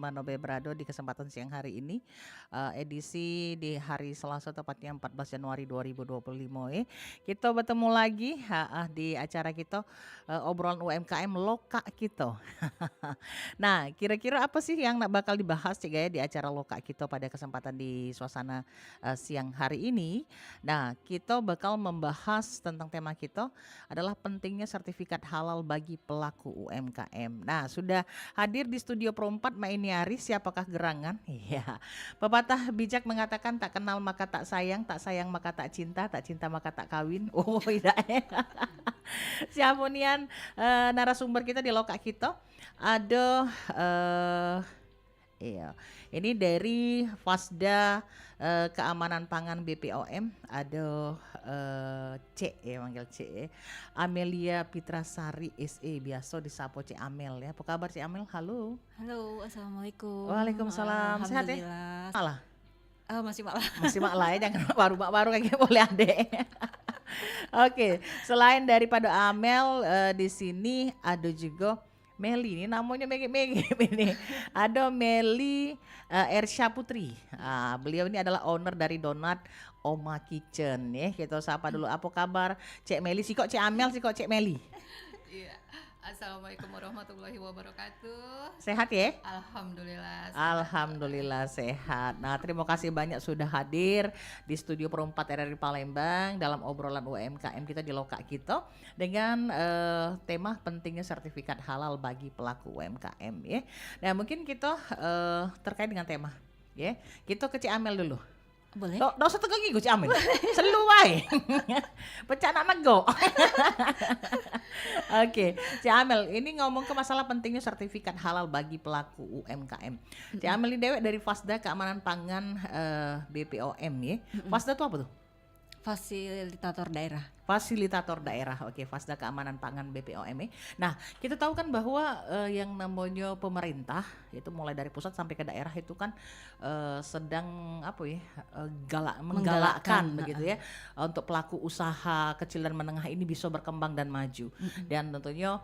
Mano Bebrado di kesempatan siang hari ini, edisi di hari Selasa tepatnya 14 Januari 2025 Kita bertemu lagi di acara kita obrolan UMKM Loka kita. Nah, kira-kira apa sih yang bakal dibahas Cik Gaya di acara Loka kita pada kesempatan di suasana siang hari ini? Nah, kita bakal membahas tentang tema kita adalah pentingnya sertifikat halal bagi pelaku UMKM. Nah, sudah hadir di studio Pro 4 Mainiari, siapakah gerangan? Iya. Pepatah bijak mengatakan tak kenal maka tak sayang maka tak cinta maka tak kawin. Oh, tidak. Siapunian narasumber kita di Loka kita. Ada iya. Ini dari Fasda Keamanan Pangan BPOM, ada C ya, manggil C ya. Amelia Pitrasari SE, biasa disapo C Amel ya. Apa kabar C Amel? Halo. Halo, assalamualaikum. Waalaikumsalam. Sehat ya? Alhamdulillah. Malah. Masih malah. Masih malah ya, jangan baru kayak boleh adek. Oke, selain daripada Amel di sini ada juga Meli, ini namanya Megi ini. Ada Meli Ersya Putri. Beliau ini adalah owner dari Donat Oma Kitchen ya. Kita sapa dulu, apa kabar Cek Meli? Si kok Cek Amel, si kok Cek Meli? Iya. Assalamualaikum warahmatullahi wabarakatuh. Sehat ya? Alhamdulillah. Alhamdulillah sehat. Nah, terima kasih banyak sudah hadir di studio Pro 4 RRI Palembang dalam obrolan UMKM kita di Loka kita dengan tema pentingnya sertifikat halal bagi pelaku UMKM ya. Nah, mungkin kita terkait dengan tema ya. Kita ke Cik Amel dulu. Boleh? Dok usah tegang gue Cik Amel. Selu wae. Pecah anak nego. Oke, Cik Amel, ini ngomong ke masalah pentingnya sertifikat halal bagi pelaku UMKM. Cik Amel ini dewek dari Fasda Keamanan Pangan BPOM ya. Fasda itu apa tuh? Fasilitator daerah. Fasilitator daerah, oke, Fasda Keamanan Pangan BPOM. Nah, kita tahu kan bahwa yang namanya pemerintah itu mulai dari pusat sampai ke daerah itu kan sedang apa ya menggalakkan begitu ya untuk pelaku usaha kecil dan menengah ini bisa berkembang dan maju. Dan tentunya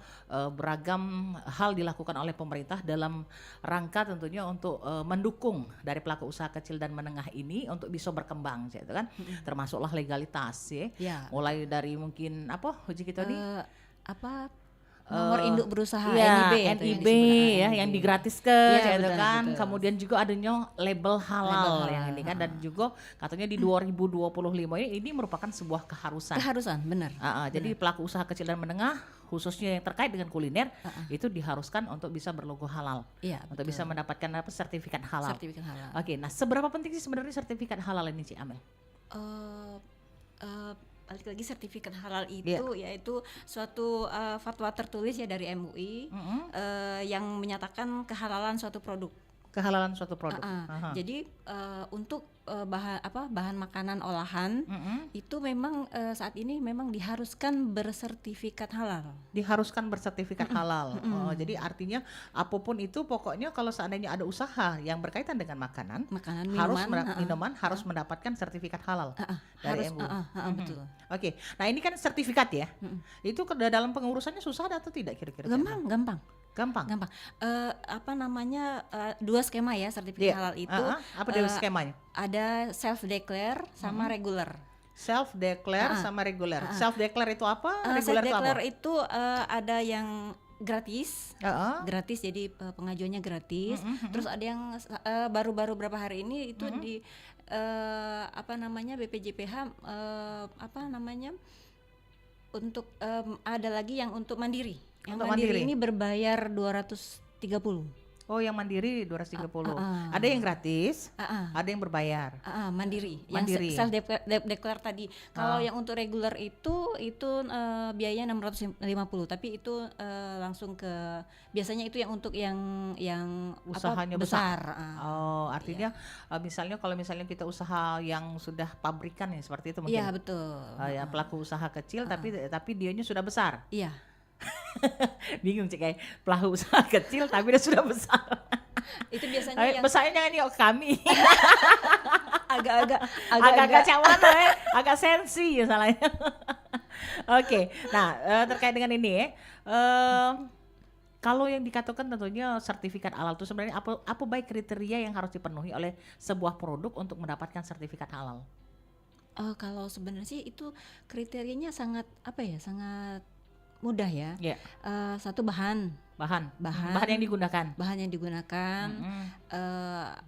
beragam hal dilakukan oleh pemerintah dalam rangka tentunya untuk mendukung dari pelaku usaha kecil dan menengah ini untuk bisa berkembang, gitu kan. Termasuklah legalitas ya. Mulai dari mungkin apa uji kita nih nomor induk berusaha NIB ya yang digratiskan ya, gitu kan. Betul. Kemudian juga adanya label halal yang ini kan, dan juga katanya di 2025 ini merupakan sebuah keharusan. Benar. Jadi pelaku usaha kecil dan menengah khususnya yang terkait dengan kuliner itu diharuskan untuk bisa berlogo halal. Iya, untuk bisa mendapatkan sertifikat halal. Sertifikat halal. Oke, nah seberapa penting sih sebenarnya sertifikat halal ini Cik Amel? Balik lagi, sertifikat halal itu yaitu suatu fatwa tertulis ya dari MUI yang menyatakan kehalalan suatu produk. Jadi untuk bahan makanan olahan itu memang saat ini memang diharuskan bersertifikat halal. Halal. Jadi artinya apapun itu pokoknya kalau seandainya ada usaha yang berkaitan dengan makanan minuman harus mendapatkan sertifikat halal dari MUI. Betul. Oke. Nah, ini kan sertifikat ya. Itu dalam pengurusannya susah atau tidak kira-kira? Gampang. Dua skema ya sertifikat halal itu. Apa dua skemanya? Ada self declare sama regular. Self declare sama regular. Self declare itu apa? Regular itu apa? Itu ada yang gratis, jadi pengajuannya gratis. Terus ada yang baru-baru berapa hari ini itu di BPJPH untuk ada lagi yang untuk mandiri. Yang mandiri ini berbayar 230. Oh, yang mandiri 230. Ada yang gratis, ada yang berbayar. Mandiri. Yang self declare tadi. Kalau yang untuk regular itu biayanya 650, tapi itu langsung ke biasanya itu yang untuk yang usahanya besar. Artinya misalnya kalau kita usaha yang sudah pabrikan ya seperti itu mungkin. Iya, betul. Ya pelaku usaha kecil tapi dianya sudah besar. Iya. Bingung Cik, kayak pelaku usaha kecil tapi dia sudah besar. Itu biasanya besarnya jangan nih kami. agak macam mana ya? Agak sensi ya salahnya. Oke. Nah, terkait dengan ini ya. kalau yang dikatakan tentunya sertifikat halal itu sebenarnya apa baik kriteria yang harus dipenuhi oleh sebuah produk untuk mendapatkan sertifikat halal? Kalau sebenarnya sih itu kriterianya sangat apa ya, sangat mudah ya. Ya, Satu bahan bahan bahan yang digunakan. bahan yang digunakan, Mm-mm.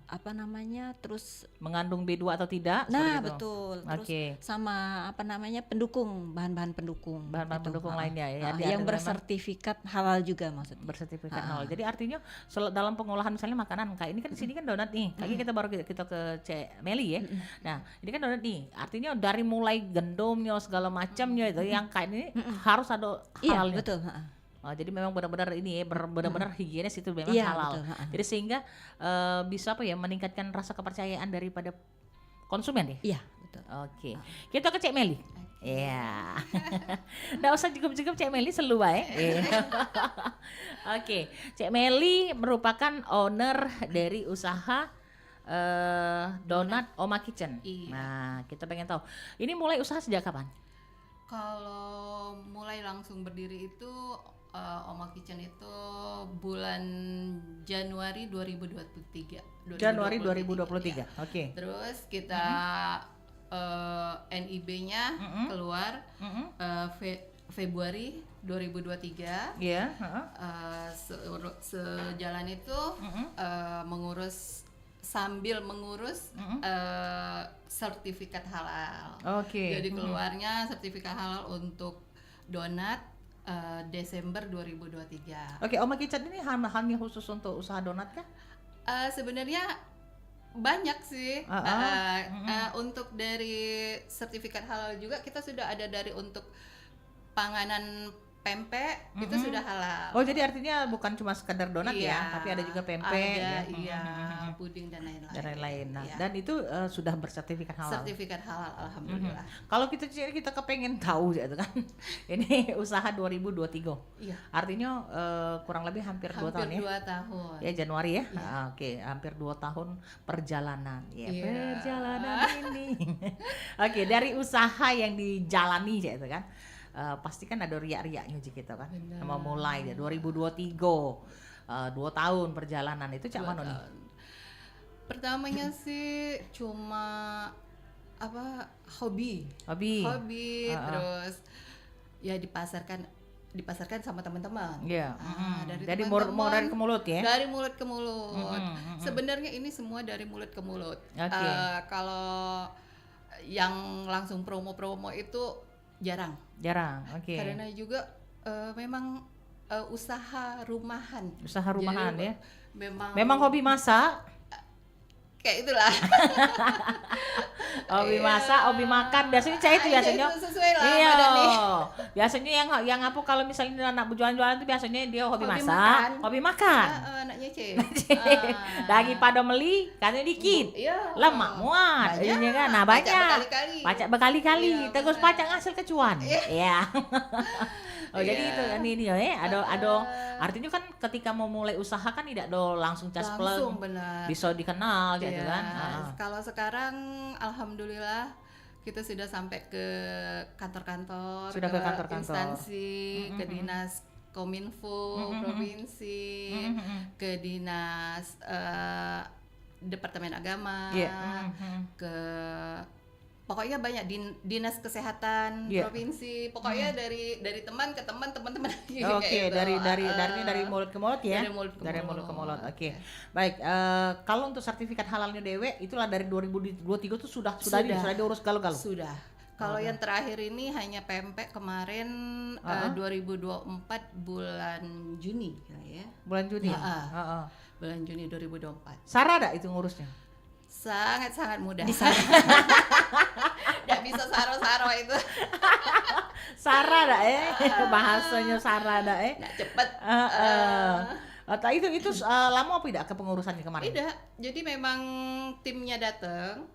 apa namanya, terus Mengandung B2 atau tidak? Seperti nah itu. betul, terus Oke. sama apa namanya, pendukung, bahan-bahan pendukung Bahan-bahan itu, pendukung heeh, lainnya ya, heeh, di yang memang bersertifikat halal juga maksudnya. bersertifikat Heeh. halal. Jadi artinya dalam pengolahan misalnya makanan kayak ini kan di sini kan donat nih. Kayaknya kita baru kita ke Cek Meli ya. Nah, ini kan donat nih. Artinya dari mulai gendumnya segala macamnya itu yang kayak ini harus ada Iya halalnya. betul, heeh. Jadi memang benar-benar ini ya, benar-benar higienis itu memang Iya halal. betul, heeh. Jadi sehingga bisa apa ya meningkatkan rasa kepercayaan daripada konsumen ya. Iya betul. Oke, kita ke Cek Meli. Iya. Nggak usah cukup-cukup Cek Meli selalu baik. Oke, Cek Meli merupakan owner dari usaha donat Oma Kitchen. Iya. Nah, kita pengen tahu. Ini mulai usaha sejak kapan? Kalau mulai langsung berdiri itu Oma Kitchen itu bulan Januari 2023. Januari 2023. Ya. Oke. Terus kita NIB-nya keluar Februari 2023. Iya, heeh. Sejalan itu sambil mengurus sertifikat halal. Oke. Jadi keluarnya sertifikat halal untuk donat Desember 2023. Oke, Oma Kitchen ini hanya khusus untuk usaha donat kah? Sebenarnya banyak sih. Untuk dari sertifikat halal juga kita sudah ada dari untuk panganan pempek itu sudah halal. Oh, jadi artinya bukan cuma sekedar donat Iya, ya, tapi ada juga pempek ada, ya. iya, puding dan lain-lain. Dan lain-lain. Nah, Iya. dan itu sudah bersertifikat halal. Sertifikat halal, alhamdulillah. Kalau kita kepengen tahu gitu kan. Ini usaha 2023. Iya. Artinya kurang lebih hampir 2 tahun Hampir ya. 2 tahun. Ya Januari ya. Oke, hampir 2 tahun perjalanan. Ya, Iya. perjalanan ini. Oke, dari usaha yang dijalani gitu kan. Pasti kan ada riak-riaknya gitu kan. Benar. Sama mulai ya 2023. 2 tahun perjalanan itu cak 2 mana nih? tahun. Pertamanya sih cuma hobi, terus ya dipasarkan sama teman-teman. Iya. Dari teman-teman, dari ke mulut ya. Dari mulut ke mulut. Sebenarnya ini semua dari mulut ke mulut. Oke. Kalau yang langsung promo-promo itu jarang. Oke. Karena juga memang usaha rumahan. Usaha rumahan Jadi, ya. Memang hobi masak, kayak itulah. hobi masak, hobi makan. Biasanya saya itu biasanya. Itu sesuai lah Iya. badan nih. Biasanya yang apa kalau misalnya anak jualan-jualan itu biasanya dia hobi Hobi masak, makan. hobi makan. Anak nyece. Daripada meli katanya dikit. Iya. Lemak muat. Banyak. Ini kan nah Pacak banyak. berkali-kali. Pacak berkali-kali. Iya, Terus benar. pacak hasil kecuan. Iya. Oh jadi Iya. itu kan ini ya, ada artinya kan ketika mau mulai usaha kan tidak do langsung caspleng Langsung benar. bisa dikenal gitu Iya. kan. Kalau sekarang alhamdulillah kita sudah sampai ke kantor-kantor, Sudah ke kantor-kantor. instansi, ke dinas Kominfo provinsi, ke dinas Departemen Agama, Iya. ke pokoknya banyak dinas kesehatan Iya. provinsi, pokoknya dari teman ke teman-teman lagi. Oke, kayak gitu. dari mulut ke mulut ya. Dari mulut ke mulut ke mulut. mulut. Oke. Baik, kalau untuk sertifikat halalnya Dewe itulah dari 2023 itu sudah diurus galau-galau. Sudah. Kalau yang terakhir ini hanya pempek kemarin 2024 bulan Juni ya. Bulan Juni. Heeh. Bulan Juni 2024. Sarah ada itu ngurusnya? Sangat mudah. Di sana. Nggak bisa saro-saro itu. Sarah ada bahasanya Sarah ada Nggak cepet. Itu lama apa tidak kepengurusannya kemarin? Tidak. Jadi memang timnya datang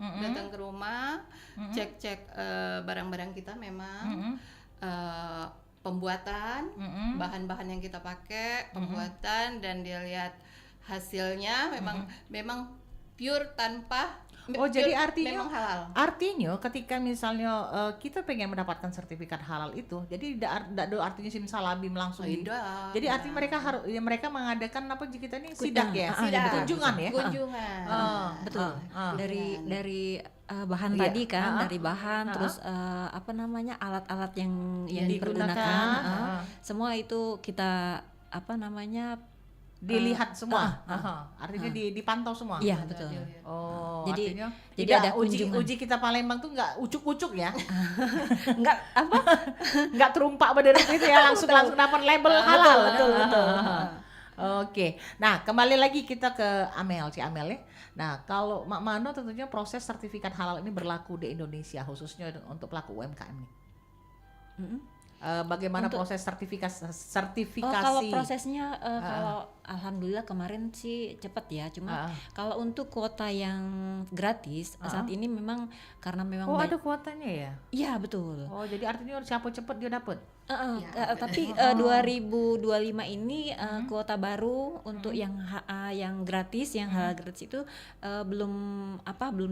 ke rumah, cek barang-barang kita memang pembuatan, bahan-bahan yang kita pakai, pembuatan dan dia lihat hasilnya memang pure tanpa Oh, jadi pure artinya memang halal. Artinya ketika misalnya kita pengen mendapatkan sertifikat halal itu, jadi tidak artinya simsalabim langsung di. Tidak. Jadi artinya mereka harus ya mereka mengadakan apa kita nih sidak ya, Sidak. kunjungan ya. Kunjungan. Betul. Dari bahan Iya. tadi kan, dari bahan terus apa namanya alat-alat yang digunakan, dipergunakan, semua itu kita apa namanya dilihat semua. Artinya dipantau semua. iya betul. Oh, Jadi- artinya jadi tidak ada kunjungan. uji kita Palembang tuh nggak ucuk-ucuk ya, Enggak apa? nggak terumpak berdiri itu ya langsung dapat label halal. betul. Oke, nah kembali lagi kita ke Amel, Ci Amel ya. Nah kalau Mak Mano tentunya proses sertifikat halal ini berlaku di Indonesia khususnya untuk pelaku UMKM nih. Mm-mm. Bagaimana Untuk- proses sertifikasi? Kalau prosesnya kalau alhamdulillah kemarin sih cepet ya. Cuma kalau untuk kuota yang gratis saat ini memang karena memang Oh ada kuotanya ya? iya betul. Oh jadi artinya siapa cepet dia dapet? Tapi 2025 ini kuota baru untuk yang gratis, yang halal gratis itu belum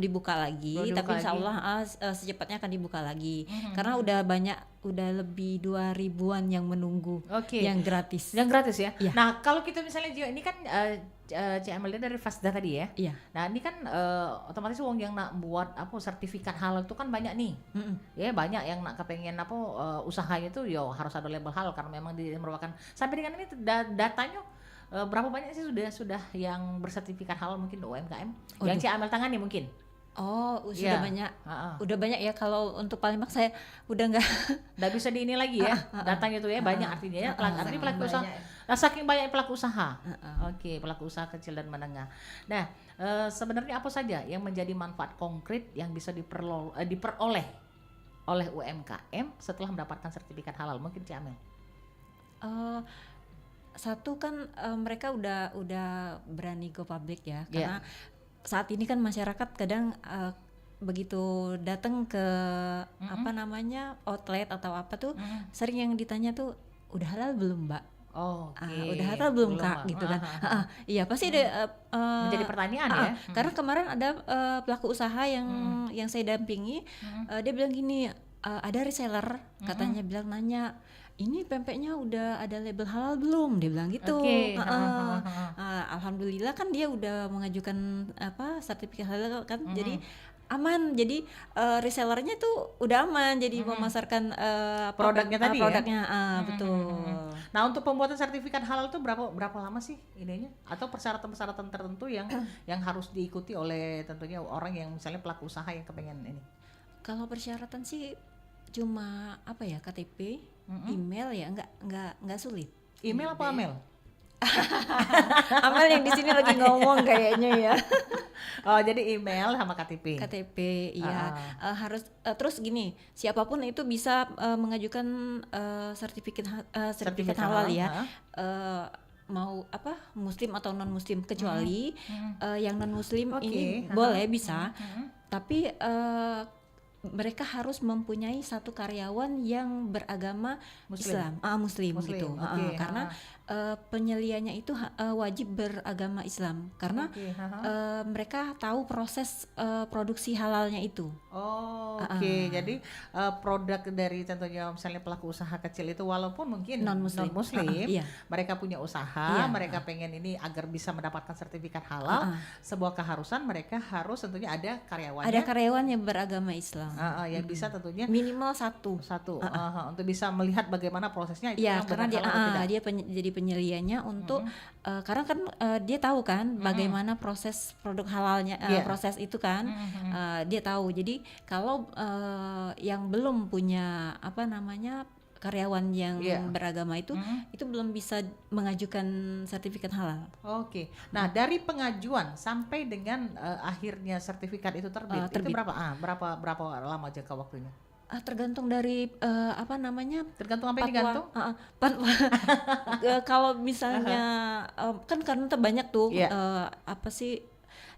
dibuka lagi. Belum dibuka Tapi insya lagi. Allah secepatnya akan dibuka lagi. Karena udah lebih 2000-an yang menunggu Oke. yang gratis. Yang gratis ya? Iya. Nah kalau kita misalnya ini kan Ci Amelia dari Fasda tadi ya? Iya. Nah ini kan otomatis wong yang nak buat sertifikat halal itu kan banyak nih. Mm-mm. Ya banyak yang nak kepengen usahanya tuh harus ada label halal karena memang dia merupakan sampai dengan ini datanya berapa banyak sih sudah yang bersertifikat halal mungkin UMKM yang Ci Amel tangani mungkin. Oh, sudah Iya. banyak. Udah banyak ya. Kalau untuk Palembang saya udah Nggak bisa di ini lagi ya datanya tuh ya banyak artinya ya artinya pelaku usaha. Nah, saking banyak pelaku usaha. Oke, pelaku usaha kecil dan menengah. Nah, sebenarnya apa saja yang menjadi manfaat konkret yang bisa diperoleh oleh UMKM setelah mendapatkan sertifikat halal? Mungkin Ci Amel. Satu kan mereka udah berani go public ya, karena saat ini kan masyarakat kadang begitu datang ke apa namanya outlet atau apa tuh sering yang ditanya tuh udah halal belum Mbak? Udah halal belum Kak gitu kan? Iya pasti ada menjadi pertanyaan ya. Karena kemarin ada pelaku usaha yang saya dampingi, dia bilang gini, ada reseller katanya bilang nanya, ini pempeknya udah ada label halal belum? Dia bilang gitu. Oke. Alhamdulillah kan dia udah mengajukan sertifikat halal kan, jadi aman. Jadi resellernya tuh udah aman, jadi memasarkan Produknya tadi ya? produknya, betul. Nah, untuk pembuatan sertifikat halal itu berapa lama sih ininya? Atau persyaratan-persyaratan tertentu yang harus diikuti oleh tentunya orang yang misalnya pelaku usaha yang kepengen ini? Kalau persyaratan sih cuma KTP, email ya, nggak sulit. Email apa Amel? Amel yang di sini lagi ngomong kayaknya ya. Oh, jadi email sama KTP. KTP, iya. Harus terus gini, siapapun itu bisa mengajukan sertifikat halal ya. Mau muslim atau non muslim, kecuali yang non muslim ini boleh bisa. Tapi mereka harus mempunyai satu karyawan yang beragama Islam, muslim gitu. Karena penyelianya itu wajib beragama Islam, karena mereka tahu proses produksi halalnya itu. Jadi produk dari tentunya misalnya pelaku usaha kecil itu walaupun mungkin non muslim, mereka punya usaha, mereka pengen ini agar bisa mendapatkan sertifikat halal, sebuah keharusan mereka harus tentunya ada karyawannya. Ada karyawan yang beragama Islam. Yang bisa tentunya minimal satu untuk bisa melihat bagaimana prosesnya itu. Iya, karena dia jadi penyelianya untuk karena kan dia tahu kan bagaimana proses produk halalnya, proses itu kan dia tahu. Jadi kalau yang belum punya karyawan yang beragama itu belum bisa mengajukan sertifikat halal. Oke. Nah, dari pengajuan sampai dengan akhirnya sertifikat itu terbit. Itu berapa lama jangka waktunya? Tergantung dari tergantung apa yang digantung? Kalau misalnya kan karena banyak tuh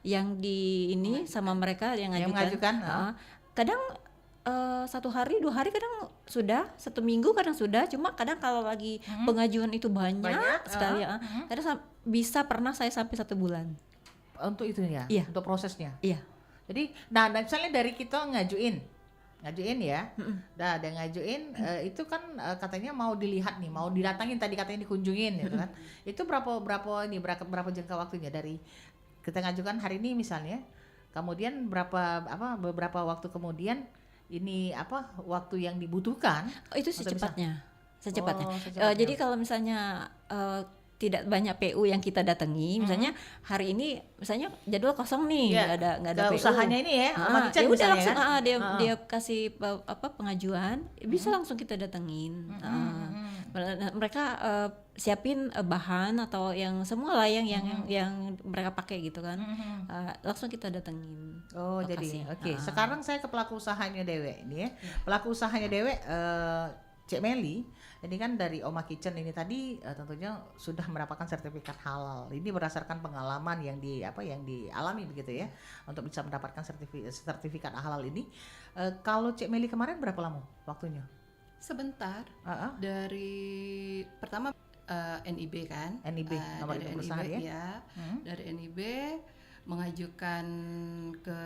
yang di ini sama mereka yang mengajukan. Kadang 1 hari 2 hari, kadang sudah 1 minggu, kadang sudah. Cuma kadang kalau lagi pengajuan itu banyak sekali, kadang bisa pernah saya sampai 1 bulan. untuk itu ya, Iya. untuk prosesnya. Iya. Jadi, nah misalnya dari kita ngajuin ya, dah ada ngajuin, itu kan katanya mau dilihat nih, mau didatangin tadi katanya dikunjungin gitu kan. Itu berapa jangka waktunya dari kita ngajukan hari ini misalnya, kemudian beberapa waktu kemudian ini waktu yang dibutuhkan Oh, itu untuk bisa- secepatnya. Secepatnya. secepatnya. Jadi kalau misalnya tidak banyak PU yang kita datangi, misalnya hari ini misalnya jadwal kosong nih, Iya, nggak ada ke PU. usahanya ini ya, Oma Kitchen Ya udah misalnya langsung kan? dia kasih pengajuan, bisa langsung kita datengin. Mereka siapin bahan atau yang semua lah yang mereka pakai gitu kan. Langsung kita datengin. Oh lokasi. jadi oke. Sekarang saya ke pelaku usahanya Dewe ini ya. Pelaku usahanya Dewe, Cek Meli, ini kan dari Oma Kitchen ini tadi tentunya sudah mendapatkan sertifikat halal. Ini berdasarkan pengalaman yang dialami begitu ya, untuk bisa mendapatkan sertifikat halal ini. Kalau Cek Meli kemarin berapa lama waktunya? Sebentar. Dari pertama NIB kan, NIB, nomor dari induk usaha NIB ya? dari NIB mengajukan ke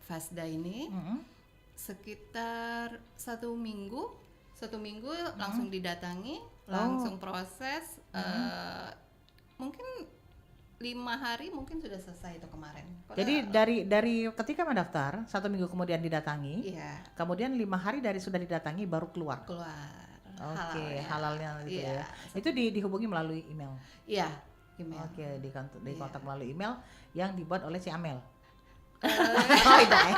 Fasda ini sekitar satu minggu langsung didatangi, langsung proses, mungkin 5 hari mungkin sudah selesai itu kemarin. Jadi dari ketika mendaftar 1 minggu kemudian didatangi, Iya, kemudian 5 hari dari sudah didatangi baru keluar. Oke, halalnya gitu Iya. ya. Itu dihubungi melalui email. Iya, email. Oke, dikontak melalui email yang dibuat oleh si Amel. Oh, tidak ya.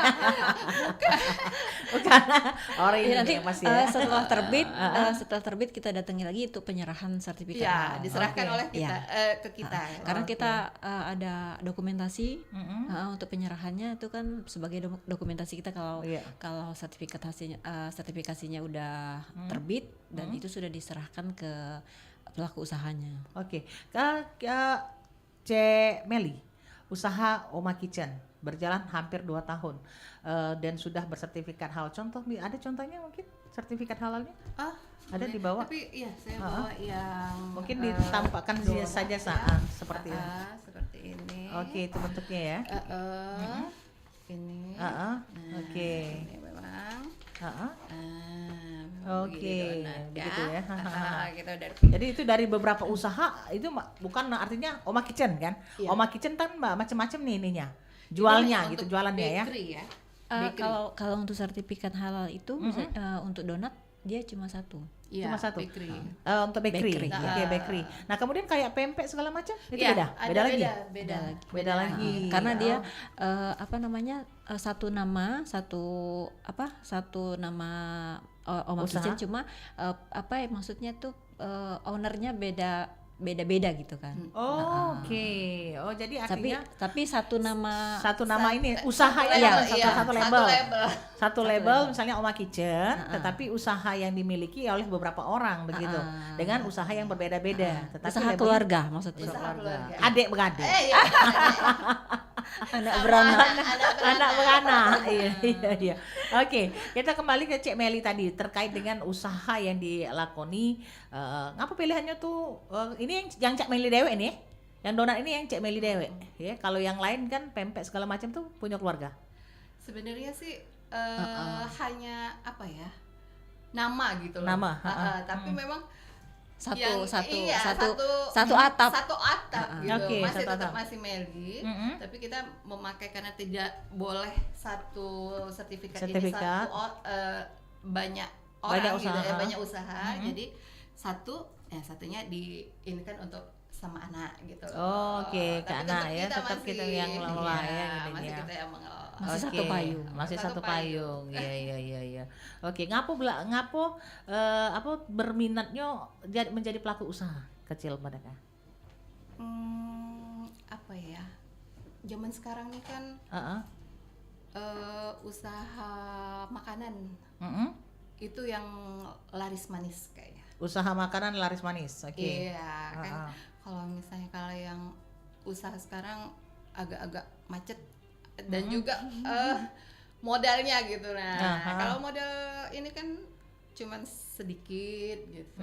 Bukan. Orang ini nanti yang pasti ya. setelah terbit kita datangi lagi untuk penyerahan sertifikat. Iya, diserahkan Oke. oleh kita Iya. ke kita. Karena kita ada dokumentasi untuk penyerahannya itu kan sebagai dokumentasi kita kalau sertifikasinya udah terbit dan itu sudah diserahkan ke pelaku usahanya. Oke. C Meli, usaha Oma Kitchen berjalan hampir 2 tahun dan sudah bersertifikat halal. Ada contohnya mungkin sertifikat halalnya? Ada boleh. di bawah? Tapi iya, saya bawa yang Mungkin ditampakkan saja saat seperti ini. seperti ini. Oke, itu bentuknya ya. Ini. Oke. Ini memang. Oke, begitu ya. Kita dari Jadi itu dari beberapa usaha itu bukan artinya Oma Kitchen kan? Iya. Oma Kitchen kan macam-macam nih ininya. Jualnya Ini gitu, untuk jualannya ya. bakery ya. Kalau untuk sertifikat halal itu untuk donat dia cuma satu. Iya, Cuma satu. bakery. Untuk bakery. Bakery, Oke, bakery. Nah, kemudian kayak pempek segala macam itu Iya, beda. ada Beda lagi. Beda lagi. Karena dia Oh. satu nama Oma Usaha. Kitchen, cuma maksudnya tuh ownernya beda-beda gitu kan. Oke. Oh, jadi Tapi artinya satu nama ini usahanya Iya, satu label. Satu Satu label label. misalnya Oma Kitchen, tetapi usaha yang dimiliki oleh beberapa orang begitu. Dengan usaha yang berbeda-beda, tetapi usaha labelnya keluarga maksudnya. Usaha keluarga. Adik beradik. Iya. Anak beranak. Anak beranak. Iya. Oke, kita kembali ke Cek Meli tadi terkait dengan usaha yang dilakoni. Ngapa pilihannya tuh ini yang Cek Meli Dewe nih? Yang donat ini yang Cek Meli Dewe, ya. Kalau yang lain kan pempek segala macam tuh punya keluarga. Sebenarnya sih hanya apa ya? Nama gitu loh. Nama, tapi memang Satu atap gitu. Oke, Masih satu tetap atap. masih Meli, tapi kita memakai karena tidak boleh satu sertifikat ini Sertifikat. banyak Banyak orang gitu usaha. ya, banyak usaha. Jadi satunya di ini kan untuk sama anak gitu. Oke, ke Tapi anak tetap ya, tetap kita yang mengelola ya, masih gininya. kita yang mengelola. Masih satu Oke, payung. masih Satu satu payung. Iya. Oke, ngapo berminatnya menjadi pelaku usaha kecil mereka? Apa ya? Zaman sekarang nih kan usaha makanan itu yang laris manis kayaknya. Usaha makanan laris manis. Oke. Iya, kan kalau misalnya kalau yang usaha sekarang agak-agak macet dan juga modalnya gitu. Nah, kalau modal ini kan cuman sedikit gitu.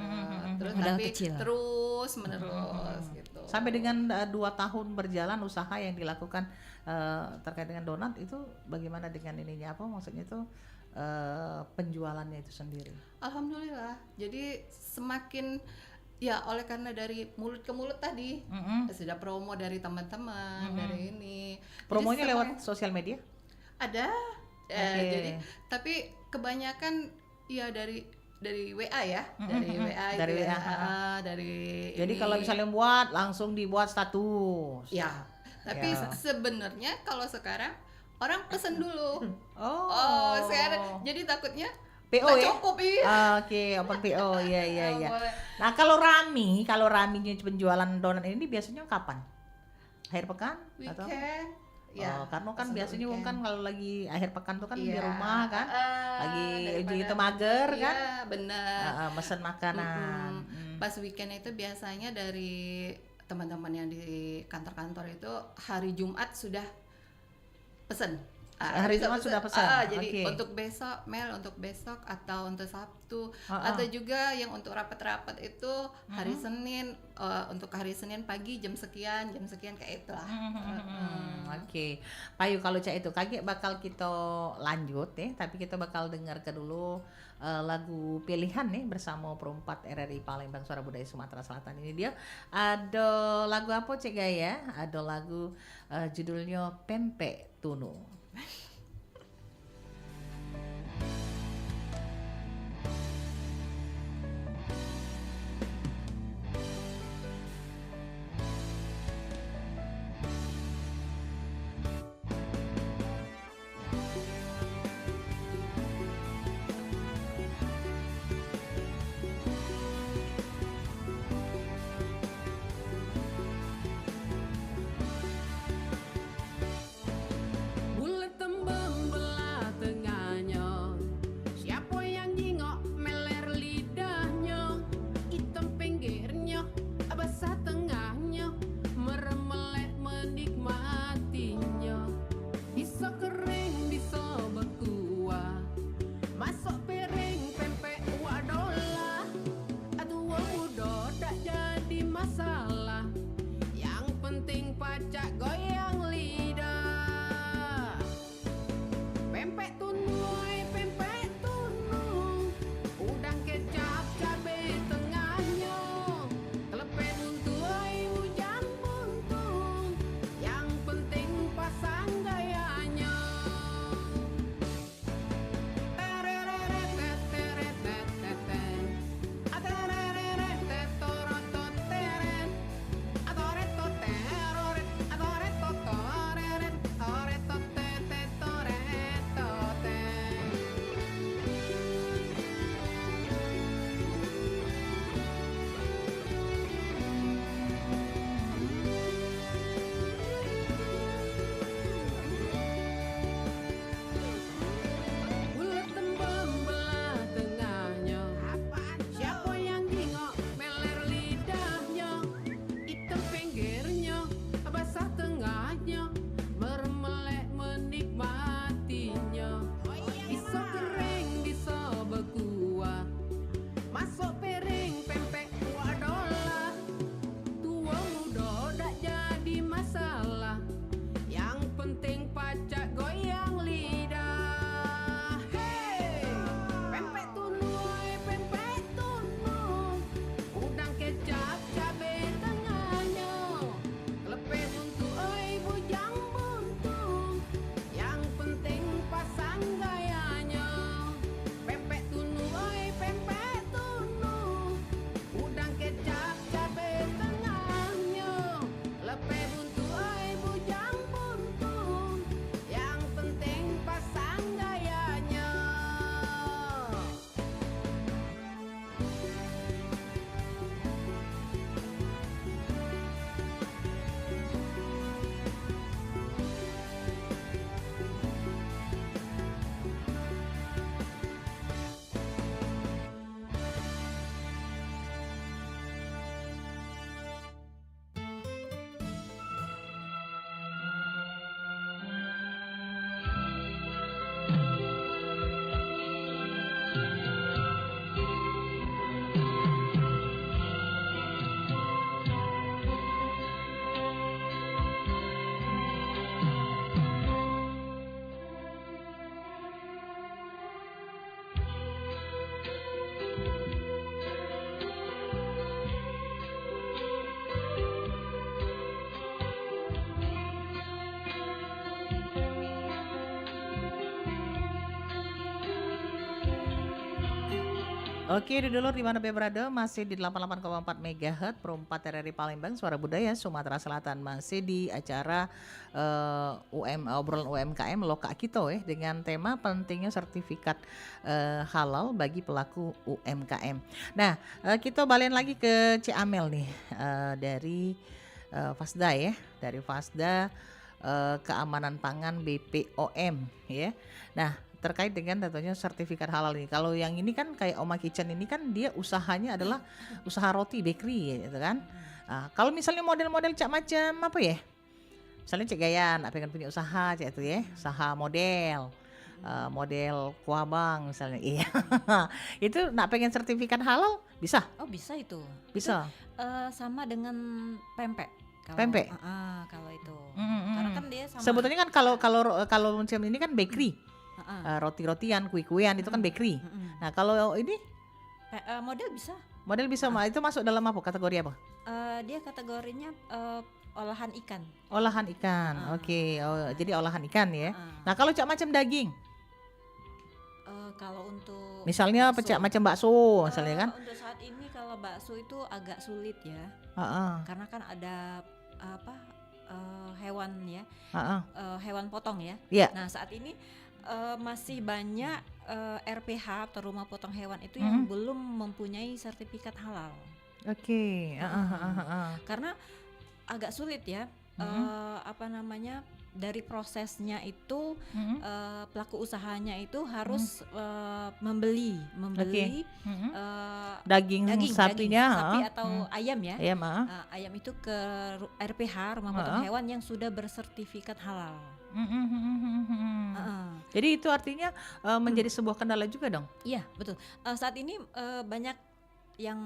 Terus Modal tapi kecil. terus menerus gitu. Sampai dengan 2 tahun berjalan usaha yang dilakukan terkait dengan donat itu bagaimana dengan ininya, apa maksudnya itu penjualannya itu sendiri? Alhamdulillah. Jadi semakin ya oleh karena dari mulut ke mulut tadi sudah promo dari teman-teman dari ini. Promonya Jadi lewat sosial media? ada Oke. jadi tapi kebanyakan ya dari WA ya, dari WA Dari itu ya, WA, dari Jadi ini. kalau misalnya buat langsung dibuat status. ya, tapi Ya. sebenarnya kalau sekarang orang pesen dulu. Oh. Sekarang jadi takutnya PO nggak ya? cukup iya. Oke, open PO. Iya, iya, iya. Boleh. Nah, kalau raminya penjualan donat ini biasanya kapan? Akhir pekan atau? Weekend. Oh, karena kan langsung biasanya weekend. kan kalau lagi akhir pekan tuh kan di Iya, rumah kan, lagi daripada- gitu mager kan, Iya, benar. mesen makanan. Pas weekend itu biasanya dari teman-teman yang di kantor-kantor itu hari Jumat sudah pesen. Hari Jumat sudah pesan. Jadi Oke. untuk besok, untuk besok atau untuk Sabtu, atau juga yang untuk rapat-rapat itu hari Senin, untuk hari Senin pagi jam sekian kayak itulah. Oke, Payu kalau cak itu kaki bakal kita lanjut ya, tapi kita bakal dengar ke dulu lagu pilihan nih bersama Perempat RRI Palembang Suara Budaya Sumatera Selatan. Ini dia ada lagu apa cek ya? Ada lagu judulnya Pempek Tunu. Bulat tambah Oke, dulur di mana berada, masih di 88,4 MHz Perumpat RRI Palembang, Suara Budaya Sumatera Selatan, masih di acara obrolan UMKM Loka Kito dengan tema pentingnya sertifikat halal bagi pelaku UMKM. Nah, kita balik lagi ke Ciamel nih, dari Fasda dari Fasda Keamanan Pangan BPOM ya. Nah, terkait dengan tentunya sertifikat halal ini. Kalau yang ini kan kayak Oma Kitchen ini kan dia usahanya adalah usaha roti bakery gitu kan. Nah, kalau misalnya model-model cak macam apa ya? Misalnya Cek Gayan, apa yang punya usaha cak itu ya, usaha model. Model kuah bang misalnya, iya. Itu nak pengen sertifikat halal bisa? Oh bisa itu. Bisa. Sama dengan pempek. Pempek? Kalau itu. Karena kan dia sama. Sebetulnya kan kalau macam ini kan bakery. Roti-rotian, kue-kuean itu kan bakery. Nah kalau ini model bisa. Model bisa, itu masuk dalam apa? Kategori apa? Dia kategorinya olahan ikan. Olahan ikan, oke. Oh, jadi olahan ikan ya. Nah kalau cak macam daging? Kalau untuk misalnya bakso, pecak macam bakso misalnya kan? Untuk saat ini kalau bakso itu agak sulit ya. Karena kan ada hewan ya, hewan potong ya. Yeah. Nah saat ini masih banyak RPH atau rumah potong hewan itu yang belum mempunyai sertifikat halal. Oke. Karena agak sulit ya, dari prosesnya itu pelaku usahanya itu harus membeli daging sapinya, sapi atau ayam ya. Ayam itu ke RPH rumah potong hewan yang sudah bersertifikat halal. Jadi itu artinya menjadi sebuah kendala juga dong. Iya betul. Saat ini banyak yang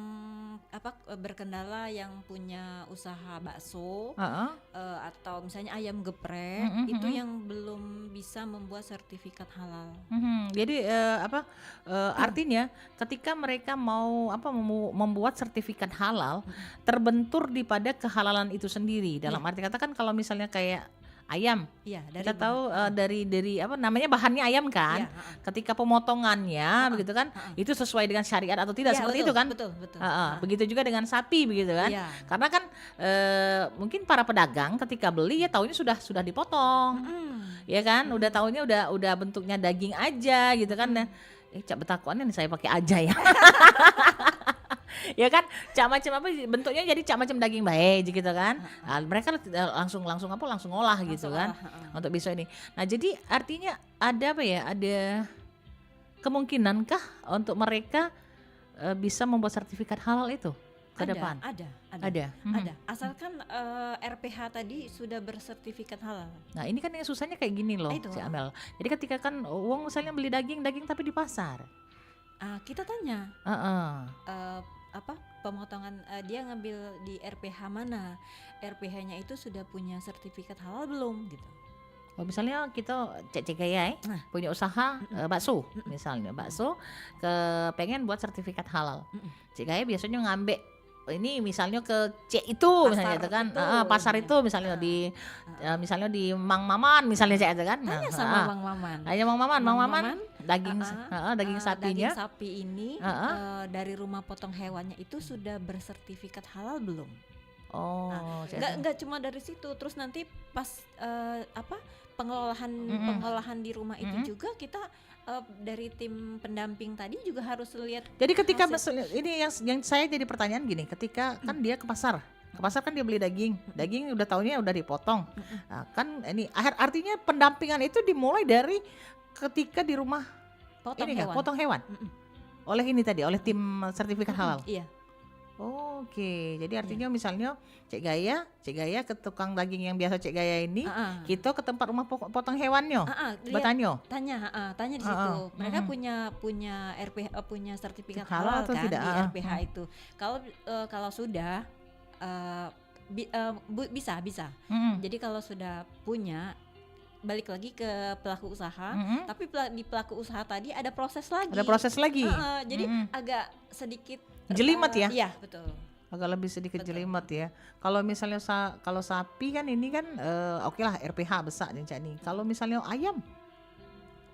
berkendala yang punya usaha bakso atau misalnya ayam geprek itu yang belum bisa membuat sertifikat halal. Jadi artinya ketika mereka mau membuat sertifikat halal terbentur di pada kehalalan itu sendiri. Dalam arti kata kan kalau misalnya kayak ayam, kita tahu dari namanya bahannya ayam kan. Ketika pemotongannya begitu kan, itu sesuai dengan syariat atau tidak, seperti itu kan? Betul. Begitu juga dengan sapi begitu kan? Karena kan mungkin para pedagang ketika beli ya taunya sudah dipotong, ya kan? Udah taunya udah bentuknya daging aja gitu kan? Cak betakuannya nih saya pakai aja ya. Ya kan, cak macam apa bentuknya, jadi cak macam daging baik gitu kan. Nah, mereka langsung ngolah gitu kan untuk besok ini. Nah jadi artinya ada ada kemungkinankah untuk mereka bisa membuat sertifikat halal itu ke depan? Ada. Asalkan RPH tadi sudah bersertifikat halal. Nah ini kan yang susahnya kayak gini loh si Amel. Jadi ketika kan uang misalnya beli daging tapi di pasar, kita tanya pemotongan dia ngambil di RPH mana, RPH-nya itu sudah punya sertifikat halal belum gitu. Misalnya kita Cek Gaya punya usaha bakso, misalnya bakso pengen buat sertifikat halal. Cek Gaya biasanya ngambil ini misalnya ke C itu misalnya itu kan pasar itu misalnya misalnya di Mang Maman misalnya Cek itu kan. Tanya sama Mang Maman. Mang Maman daging sapinya. Daging sapi ini dari rumah potong hewannya itu sudah bersertifikat halal belum? Nggak cuma dari situ, terus nanti pas pengolahan di rumah itu juga kita dari tim pendamping tadi juga harus lihat. Jadi ketika ini yang saya jadi pertanyaan gini, ketika kan dia ke pasar kan dia beli daging udah taunya udah dipotong. Nah, kan ini artinya pendampingan itu dimulai dari ketika di rumah potong hewan. Oleh tim sertifikat halal. Iya. Oke, jadi artinya misalnya Cek Gaya ke tukang daging yang biasa Cek Gaya ini, kita ke tempat rumah potong hewannya, tanya di situ. Mereka punya RPH, punya sertifikat halal atau kan tidak? Di RPH itu. Kalau sudah bisa. Jadi kalau sudah punya, balik lagi ke pelaku usaha, tapi di pelaku usaha tadi ada proses lagi. Jadi agak sedikit jelimet ya? Iya betul. Agak lebih sedikit jelimet ya. Kalau misalnya kalau sapi kan ini kan oke lah RPH besar nih. Kalau misalnya ayam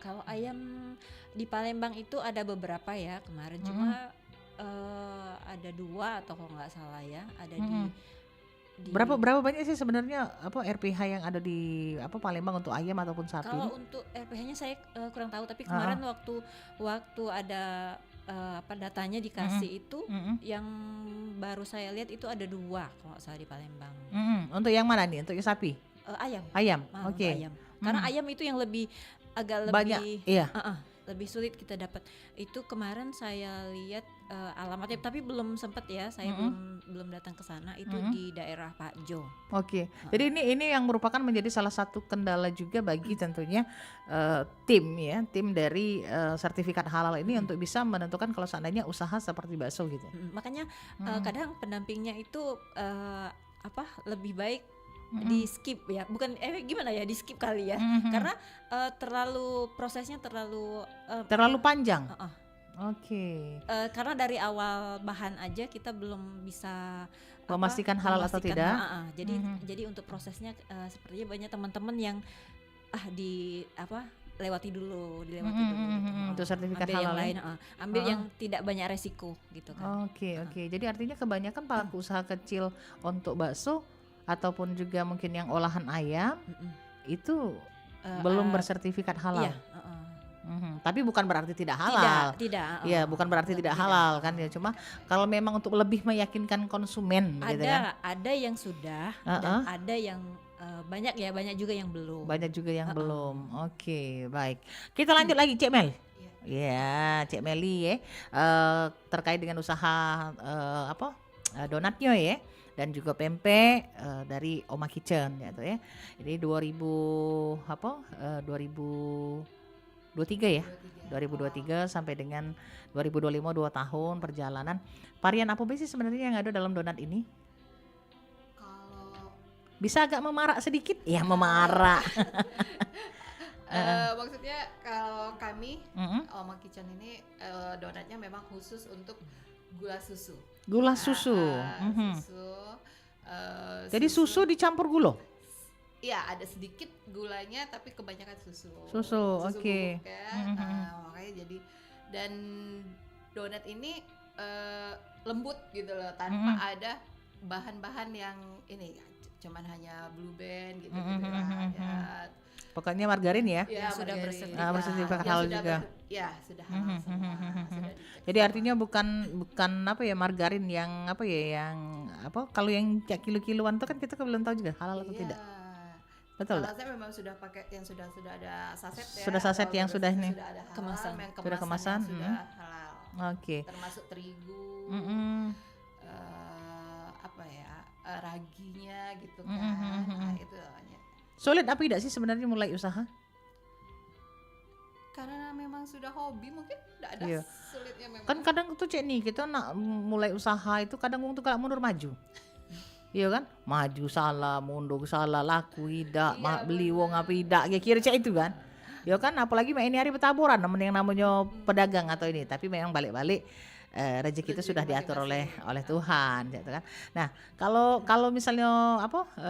Kalau ayam di Palembang itu ada beberapa ya kemarin, cuma ada 2 atau kalau nggak salah ya, ada di Berapa banyak sih sebenarnya RPH yang ada di Palembang untuk ayam ataupun sapi? Kalau untuk RPH-nya saya kurang tahu, tapi kemarin waktu ada datanya dikasih itu, yang baru saya lihat itu ada 2 kalau nggak salah di Palembang. Untuk yang mana nih? Untuk yang sapi? Ayam. Oke. Ayam. Karena ayam itu yang agak banyak, lebih iya. lebih sulit kita dapat. Itu kemarin saya lihat alamatnya, tapi belum sempat ya, saya belum datang ke sana. Itu di daerah Pak Jo. Oke. Jadi ini yang merupakan menjadi salah satu kendala juga bagi tentunya tim dari sertifikat halal ini untuk bisa menentukan kalau seandainya usaha seperti bakso gitu. Makanya kadang pendampingnya itu lebih baik di skip ya, bukan gimana ya, di skip kali ya, karena prosesnya terlalu panjang. Oke. Karena dari awal bahan aja kita belum bisa memastikan halal atau tidak. Jadi untuk prosesnya sepertinya banyak teman-teman yang dilewati dulu gitu. Untuk sertifikat ambil halal yang lain, ambil yang tidak banyak resiko gitu kan. Oke. Jadi artinya kebanyakan pelaku usaha kecil untuk bakso ataupun juga mungkin yang olahan ayam itu belum bersertifikat halal. Iya, tapi bukan berarti tidak halal. Tidak. Ya, bukan berarti tidak halal kan ya. Cuma kalau memang untuk lebih meyakinkan konsumen gitu kan. Ada yang sudah dan ada yang banyak juga yang belum. Banyak juga yang belum. Oke, baik. Kita lanjut lagi Cek Mel. Ya, Cek Meli ya. Terkait dengan usaha donatnya ya. Dan juga pempek dari Oma Kitchen gitu ya. Ini 2023 ya. 2023 sampai dengan 2025 2 tahun perjalanan. Varian apa sih sebenarnya yang ada dalam donat ini? Kalau bisa agak memarak sedikit? Ya, memarak. maksudnya kalau kami Oma Kitchen ini donatnya memang khusus untuk gula susu. Gula susu. Jadi susu dicampur gula? Iya, ada sedikit gulanya tapi kebanyakan susu. Oke. Makanya jadi, dan donat ini lembut gitu loh, tanpa ada bahan-bahan yang ini, cuman hanya Blue Band gitu ya. Pokoknya margarin ya? Ya, sudah bersertifikat halal juga. Sudah halal semua. Jadi artinya bukan margarin yang kalau yang kayak kilo-kiloan itu kan kita belum tahu juga halal atau tidak. Betul. Kalau saya memang sudah pakai yang sudah ada saset ya. Sudah saset yang sudah ini. Sudah ada halal, Kemasan. yang Sudah kemasan. Sudah halal. Oke. Termasuk terigu. Raginya gitu kan. Nah, itu namanya. Sulit apa tidak sih sebenarnya mulai usaha? Karena memang sudah hobi, mungkin tidak ada sulitnya memang. Kan kadang tuh Cek nih, kita nak mulai usaha itu kadang untuk kalau mundur maju. Iya kan? Maju salah, mundur salah, laku tidak, beli wong apa tidak, kira Cek itu kan. Ya kan, apalagi ini hari petaburan yang namanya pedagang atau ini, tapi memang balik-balik rezeki itu sudah diatur oleh Tuhan gitu kan. Nah, kalau misalnya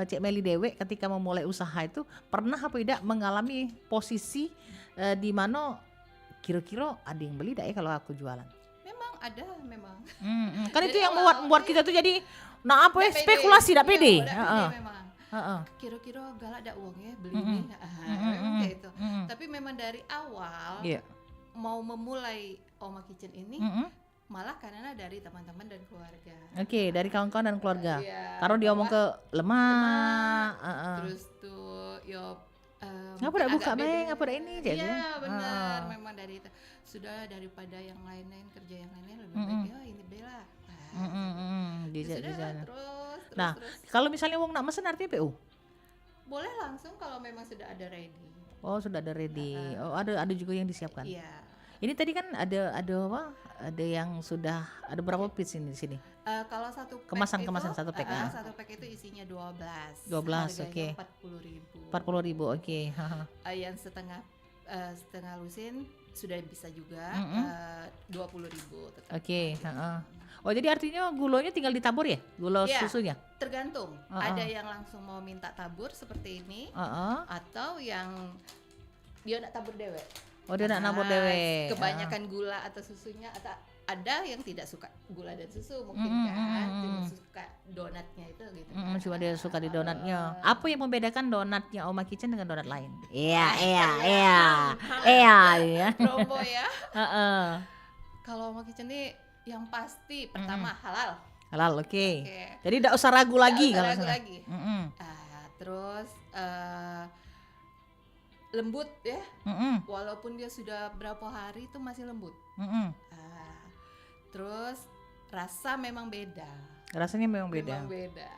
Cek Meli Dewe ketika memulai usaha itu pernah apa tidak mengalami posisi di mana kira-kira ada yang beli tidak ya kalau aku jualan? Memang ada memang. Kan itu yang membuat kita tuh jadi spekulasi tidak pede. Memang. Kira-kira galak ada uangnya beli ini. Kayak itu. Tapi memang dari awal mau memulai Oma Kitchen ini malah karena dari teman-teman dan keluarga. Oke, dari kawan-kawan dan keluarga. Karena dia ngomong ke lemah. Terus tuh ngapa udah buka Bang, ngapa udah ini jadi. Iya benar, memang dari itu. Sudah daripada yang lain-lain kerja yang lainnya lebih baik ini bela. Di sana. Terus. Kalau misalnya wong nak mesen artinya PU? Boleh langsung kalau memang sudah ada ready. Oh, sudah ada ready. Ada juga yang disiapkan. Iya. Ini tadi kan ada yang sudah ada berapa piece ini di sini? Kalau satu pack kemasan satu pack satu pack itu isinya 12. 12, oke. 40.000, oke. Yang setengah lusin sudah bisa juga 20.000 tetap. Oke, Oh, jadi artinya gulanya tinggal ditabur ya? Gula susunya? Tergantung. Ada yang langsung mau minta tabur seperti ini, atau yang dia nak tabur dewek. Oh, dia nak nabur dewe. Kebanyakan gula atau susunya, atau ada yang tidak suka gula dan susu mungkin kan, cuma suka donatnya itu gitu. Cuma dia suka di donatnya. Apa yang membedakan donatnya Oma Kitchen dengan donat lain? Iya. Promo ya. Heeh. Kalau Oma Kitchen ini yang pasti pertama halal. Halal, oke. Jadi tidak usah ragu lagi Nggak kalau usah ragu misalnya. lagi. Terus lembut ya. Walaupun dia sudah berapa hari itu masih lembut. Terus rasa memang beda. Rasanya memang beda. Memang beda.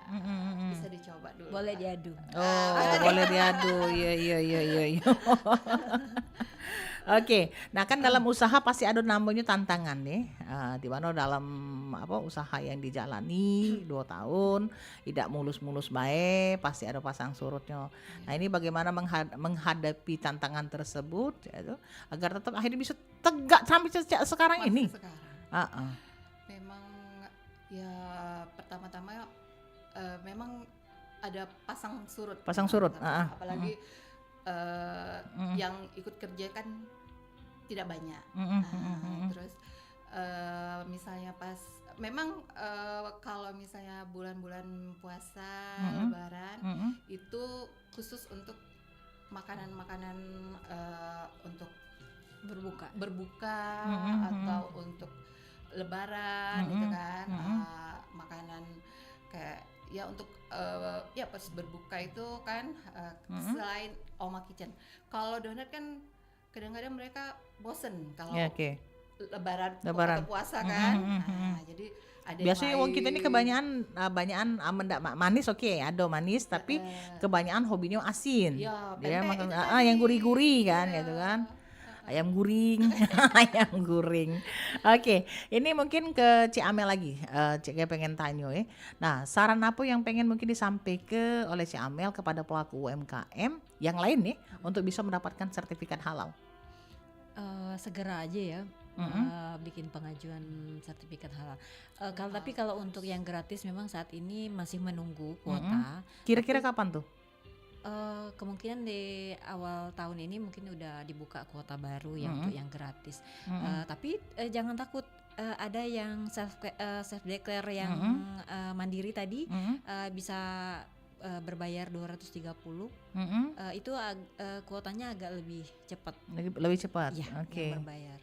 Bisa dicoba dulu. Boleh diadu. Oh, boleh diadu. Iya. Oke, nah kan dalam usaha pasti ada namanya tantangan nih, di mana dalam usaha yang dijalani 2 tahun tidak mulus-mulus baik, pasti ada pasang surutnya. Nah ini bagaimana menghadapi tantangan tersebut, yaitu, agar tetap akhirnya bisa tegak sampai sekarang ini. Memang ya pertama-tama memang ada pasang surut. Apalagi yang ikut kerja kan tidak banyak. Terus misalnya pas memang kalau misalnya bulan-bulan puasa, lebaran itu khusus untuk makanan-makanan untuk berbuka atau untuk lebaran gitu kan. Makanan kayak ya untuk ya pas berbuka itu kan selain Oma Kitchen. Kalau donat kan kadang-kadang mereka bosen kalau lebaran atau puasa kan. Jadi ada biasanya wong kita ini kebanyakan mendak manis, ada manis tapi kebanyakan hobinya asin. Ya, dia makan kan yang gurih-gurih kan gitu kan. Ayam guring. Oke, ini mungkin ke Cik Amel lagi. Cik pengen tanya ya. Nah, saran apa yang pengen mungkin disampaikan oleh Cik Amel kepada pelaku UMKM yang lain nih untuk bisa mendapatkan sertifikat halal? Segera aja ya. Bikin pengajuan sertifikat halal. Tapi kalau untuk yang gratis memang saat ini masih menunggu kuota. Kira-kira kapan tuh? Kemungkinan di awal tahun ini mungkin udah dibuka kuota baru ya untuk yang gratis. Tapi jangan takut, ada yang self declare yang mandiri tadi bisa berbayar 230. Itu kuotanya agak lebih cepat. Lebih cepat. Ya, Oke. yang berbayar.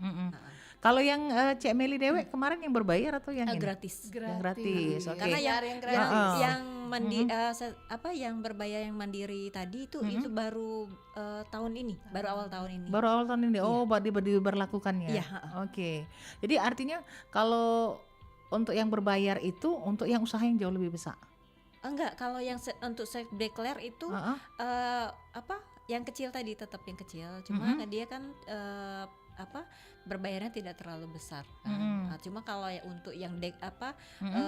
Kalau yang Cik Meli Dewe kemarin yang berbayar atau yang ini? Gratis. Yang gratis. Oke. Karena gratis. yang berbayar yang mandiri tadi itu baru tahun ini, baru awal tahun ini. Baru awal tahun ini. Oh, diberlakukannya. Iya. Oke. Jadi artinya kalau untuk yang berbayar itu untuk yang usaha yang jauh lebih besar. Enggak, kalau yang untuk self declare itu yang kecil tadi tetap yang kecil. Cuma dia kan berbayarnya tidak terlalu besar. Cuma kalau untuk yang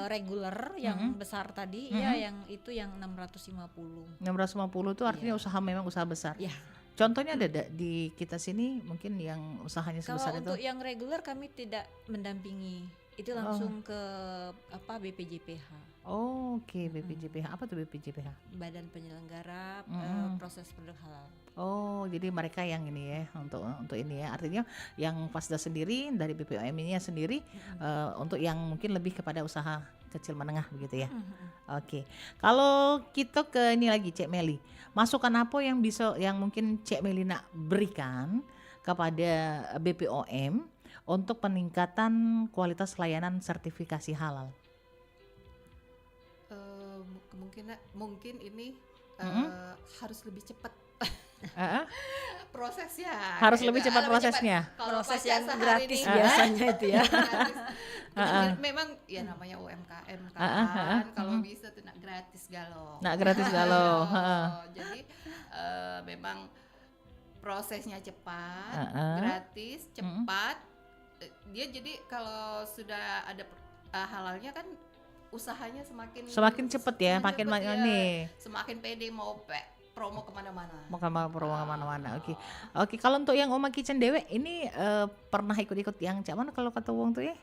regular yang besar tadi ya yang itu yang 650. 650 itu artinya usaha memang usaha besar. Iya. Contohnya ada di kita sini mungkin yang usahanya sebesar itu. Kalau untuk yang regular kami tidak mendampingi. Itu langsung ke BPJPH. Oke, BPJPH. Apa tuh BPJPH? Badan Penyelenggara Proses Produk Halal. Oh, jadi mereka yang ini ya untuk ini ya. Artinya yang Fasda sendiri dari BPOM ini sendiri untuk yang mungkin lebih kepada usaha kecil menengah begitu ya. Oke. Kalau kita ke ini lagi Cik Meli. Masukan apa yang mungkin Cik Meli nak berikan kepada BPOM untuk peningkatan kualitas layanan sertifikasi halal? Mungkin ini harus lebih cepat. Prosesnya harus lebih cepat prosesnya. Kalau proses yang gratis ini, biasanya itu ya. Memang ya namanya UMKM kan. Kalau bisa tuh nak gratis galau. Jadi memang prosesnya cepat, gratis, cepat. Dia jadi kalau sudah ada halalnya kan usahanya semakin cepat ya, makin banyak nih. Semakin pede mau promo kemana-mana. Promo kemana-mana. Oke. Kalau untuk yang Oma Kitchen Dewe ini pernah ikut-ikut yang cak mana kalau kata wong tuh ya?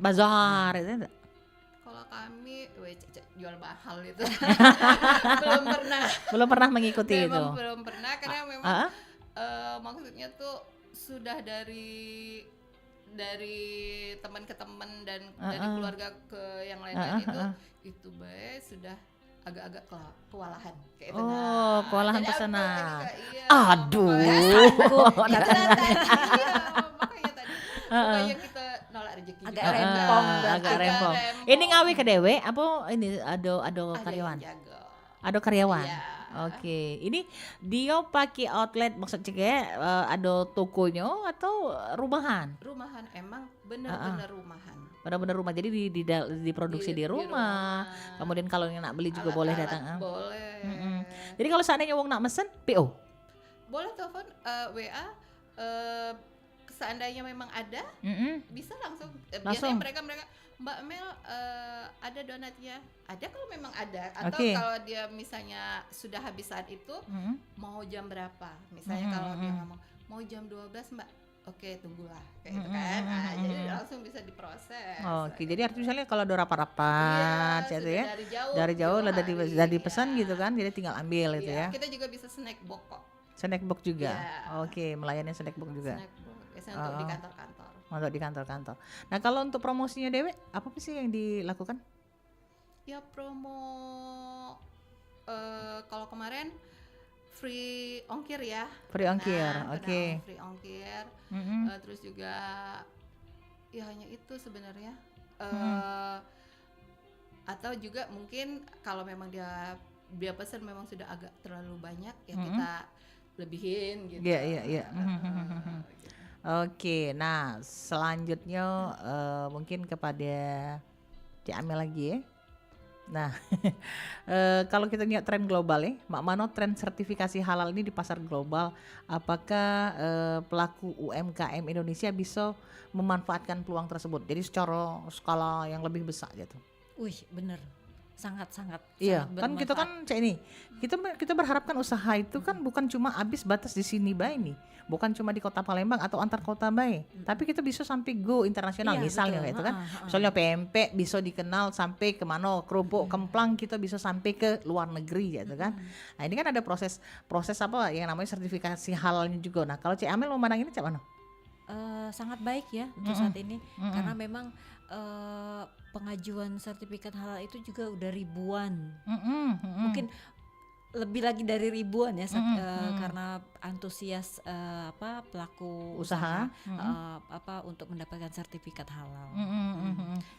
Bazar itu enggak? Kalau kami jual mahal itu belum pernah mengikuti itu. Belum pernah karena memang maksudnya tuh sudah dari teman ke teman dan dari keluarga ke yang lain-lain itu bae sudah agak-agak kewalahan kayak itu. Oh, kewalahan jadi pesanan. iya, Aduh. makanya tadi makanya kita nolak rezeki Agak juga. rempong, agak rempong. Ini ngawi ke dewe apa ini ada Ada karyawan? yang jaga. Ada karyawan. Iya. Oke, ini dia pakai outlet maksudnya ada tokonya atau rumahan? Rumahan emang benar-benar rumahan. Benar-benar rumah. Jadi diproduksi di rumah. Kemudian kalau yang nak beli juga boleh Alat-alat datang. boleh. Jadi kalau seandainya wong nak mesen PO. Boleh telepon WA seandainya memang ada bisa langsung. Langsung. Biasanya mereka Mbak Mel ada donatnya. Ada kalau memang ada atau Oke. kalau dia misalnya sudah habis saat itu mau jam berapa? Misalnya kalau dia ngomong mau jam 12 Mbak. Oke, tunggulah kayak gitu kan. Nah, jadi langsung bisa diproses. Oke, jadi artinya misalnya kalau ada rapat-rapat Iya, gitu sudah ya. Dari jauh lah dari pesan gitu kan. Jadi tinggal ambil gitu ya. Kita juga bisa snack box kok. Snack box juga. Iya. Oke, melayani snack box juga. Snack box biasanya untuk di kantor-kantor. Untuk di kantor-kantor. Nah, kalau untuk promosinya Dewe, apa sih yang dilakukan? Ya promo kalau kemarin free ongkir ya. Free ongkir, Nah, oke. free ongkir. Terus juga ya hanya itu sebenarnya. Atau juga mungkin kalau memang dia pesan memang sudah agak terlalu banyak ya kita lebihin gitu. Iya. Gitu. Oke, nah selanjutnya mungkin kepada Cik Amel lagi ya. Nah, kalau kita lihat tren global ya, Mak Mano tren sertifikasi halal ini di pasar global, apakah pelaku UMKM Indonesia bisa memanfaatkan peluang tersebut? Jadi secara skala yang lebih besar gitu. Wih, bener. Sangat-sangat. Iya, sangat kan kita kan cek ini, kita berharapkan usaha itu kan bukan cuma habis batas di sini bae nih, bukan cuma di kota Palembang atau antar kota bae, tapi kita bisa sampai go internasional Iya, misalnya betul. kayak itu kan, misalnya PMP bisa dikenal sampai ke mana, kerupuk kemplang kita bisa sampai ke luar negeri gitu kan. Nah ini kan ada proses apa yang namanya sertifikasi halalnya juga. Nah kalau Cik Amel memandang ini cak mana? Sangat baik ya untuk saat ini karena memang pengajuan sertifikat halal itu juga udah ribuan, mungkin lebih lagi dari ribuan ya karena antusias pelaku Usaha, untuk mendapatkan sertifikat halal.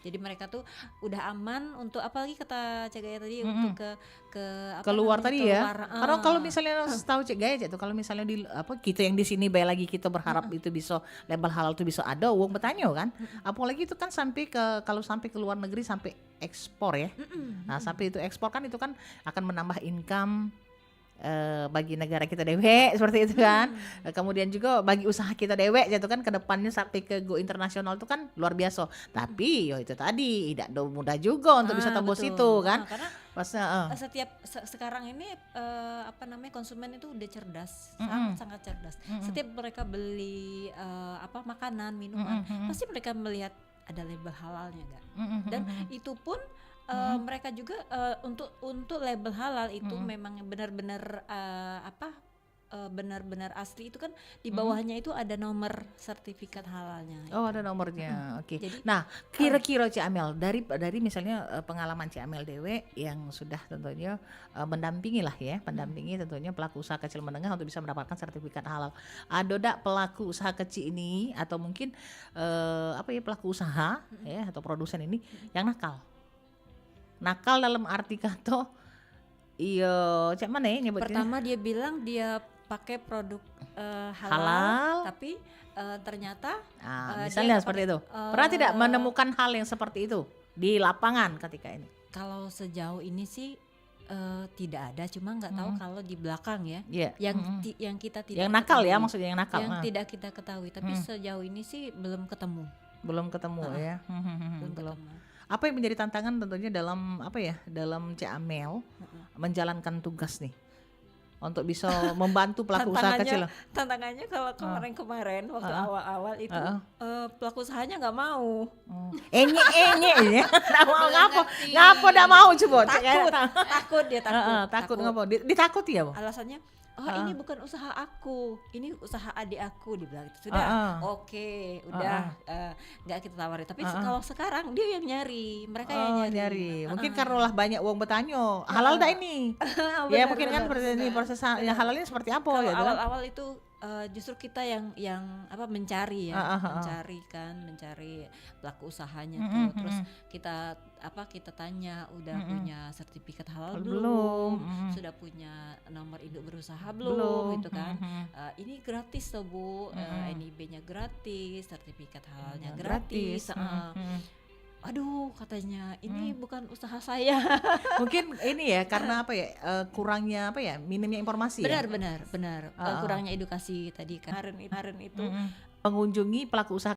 Jadi mereka tuh udah aman untuk apalagi kata Cik Gaya tadi untuk keluar tadi ya. keluar, Karena kalau misalnya tahu Cik Gaya tuh kalau misalnya di kita yang di sini baik lagi kita berharap itu bisa label halal itu bisa ada uang bertanya kan. Apalagi itu kan sampai kalau sampai ke luar negeri sampai ekspor ya. Nah, sampai itu ekspor kan itu kan akan menambah income bagi negara kita dewek seperti itu kan. Kemudian juga bagi usaha kita dewek gitu kan ke depannya sampai ke go internasional itu kan luar biasa. Tapi yo itu tadi tidak mudah juga untuk bisa tembus betul. itu kan. Karena setiap sekarang ini konsumen itu udah cerdas, sangat cerdas. Setiap mereka beli makanan, minuman, pasti mereka melihat ada label halalnya enggak. Dan itu pun mereka juga untuk label halal itu memang benar-benar benar-benar asli itu kan di bawahnya itu ada nomor sertifikat halalnya. Oh, ada nomornya. Oke. Jadi, Nah, kira-kira Cik Amel dari misalnya pengalaman Cik Amel dewe yang sudah tentunya mendampingi tentunya pelaku usaha kecil menengah untuk bisa mendapatkan sertifikat halal. Ada dak pelaku usaha kecil ini atau mungkin pelaku usaha ya atau produsen ini yang nakal? Nakal dalam arti kata cak mana ya nyebutnya? pertama dia bilang dia pakai produk halal, Halal. tapi ternyata misalnya dia seperti pakai, itu. Pernah tidak menemukan hal yang seperti itu di lapangan ketika ini? kalau sejauh ini sih tidak ada, cuma nggak tahu kalau di belakang ya, Iya. yang kita tidak Yang nakal ya, ketahui, maksudnya yang nakal. yang tidak kita ketahui, tapi sejauh ini sih belum ketemu. Belum ketemu ya. Belum Belum. ketemu. Apa yang menjadi tantangan tentunya dalam dalam Cik Amel menjalankan tugas nih untuk bisa membantu pelaku usaha kecil. Tantangannya kalau kemarin waktu awal-awal itu pelaku usahanya nggak mau. Enye nggak mau ngapa nggak mau coba Takut dia takut. takut ngapa ditakuti ya Bu? Alasannya oh ini bukan usaha aku, ini usaha adik aku, dibilang itu sudah oke, udah nggak kita tawarin. Tapi kalau sekarang dia yang nyari, mereka yang nyari. Mungkin karena lah banyak uang bertanya, halal dah ini. Ya mungkin kan ini proses yang halal ini seperti apa Kalau ya kan? awal-awal itu justru kita yang apa mencari ya, mencari pelaku usahanya tuh. Terus kita tanya udah punya sertifikat halal belum, sudah punya nomor induk berusaha belum gitu kan. Ini gratis tuh Bu, NIB-nya gratis, sertifikat halalnya gratis. Aduh katanya ini bukan usaha saya. Mungkin ini ya karena apa ya, kurangnya apa ya, minimnya informasi ya. Benar. Kurangnya edukasi tadi kan. Kemarin itu Mengunjungi pelaku usaha